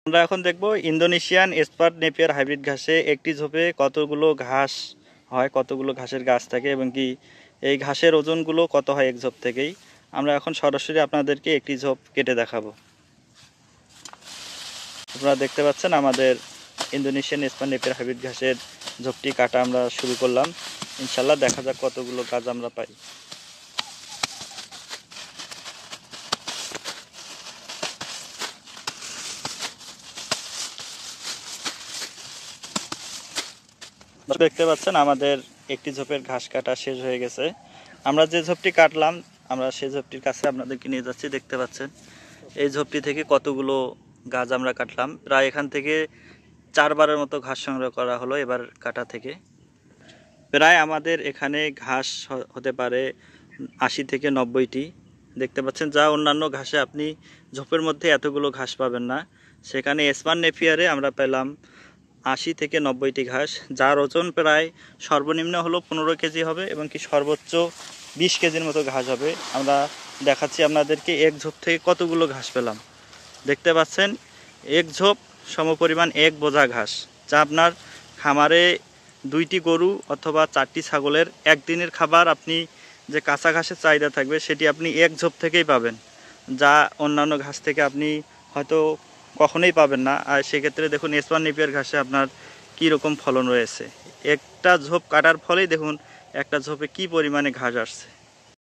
আমরা এখন দেখব ইন্দোনেশিয়ান স্পার নেপিয়ার হাইব্রিড ঘাসে একটি ঝোপে কতগুলো ঘাস হয়, কতগুলো ঘাসের গাছ থাকে এবং কি এই ঘাসের ওজনগুলো কত হয় এক ঝোপ থেকেই। আমরা এখন সরাসরি আপনাদেরকে একটি ঝোপ কেটে দেখাবো। আপনারা দেখতে পাচ্ছেন আমাদের ইন্দোনেশিয়ান স্পার নেপিয়ার হাইব্রিড ঘাসের ঝোপটি কাটা আমরা শুরু করলাম। ইনশাল্লাহ দেখা যাক কতগুলো গাছ আমরা পাই। দেখতে পাচ্ছেন আমাদের একটি ঝোপের ঘাস কাটা শেষ হয়ে গেছে। আমরা যে ঝোপটি কাটলাম আমরা সেই ঝোপটির কাছে আপনাদেরকে নিয়ে যাচ্ছি। দেখতে পাচ্ছেন এই ঝোপটি থেকে কতগুলো গাছ আমরা কাটলাম। প্রায় এখান থেকে 4 বারের মতো ঘাস সংগ্রহ করা হলো এবার কাটা থেকে। প্রায় আমাদের এখানে ঘাস হতে পারে 80 থেকে 90টি। দেখতে পাচ্ছেন যা অন্যান্য ঘাসে আপনি ঝোপের মধ্যে এতগুলো ঘাস পাবেন না, সেখানে স্পার নেপিয়ারে আমরা পেলাম 80 থেকে 90টি ঘাস, যার ওজন প্রায় সর্বনিম্ন হলো 15 কেজি হবে এবং কি সর্বোচ্চ 20 কেজির মতো ঘাস হবে। আমরা দেখাচ্ছি আপনাদেরকে এক ঝোপ থেকে কতগুলো ঘাস পেলাম। দেখতে পাচ্ছেন এক ঝোপ সমপরিমাণ 1 বোঝা ঘাস, যা আপনার খামারে 2টি গরু অথবা 4টি ছাগলের একদিনের খাবার আপনি যে কাঁচা ঘাসের চাহিদা থাকবে সেটি আপনি এক ঝোপ থেকেই পাবেন, যা অন্যান্য ঘাস থেকে আপনি হয়তো কখনোই পাবেন না। আর সেক্ষেত্রে দেখুন স্পার নেপিয়ার ঘাসে আপনার কী রকম ফলন রয়েছে। একটা ঝোপ কাটার ফলেই দেখুন একটা ঝোপে কী পরিমাণে ঘাস আসছে।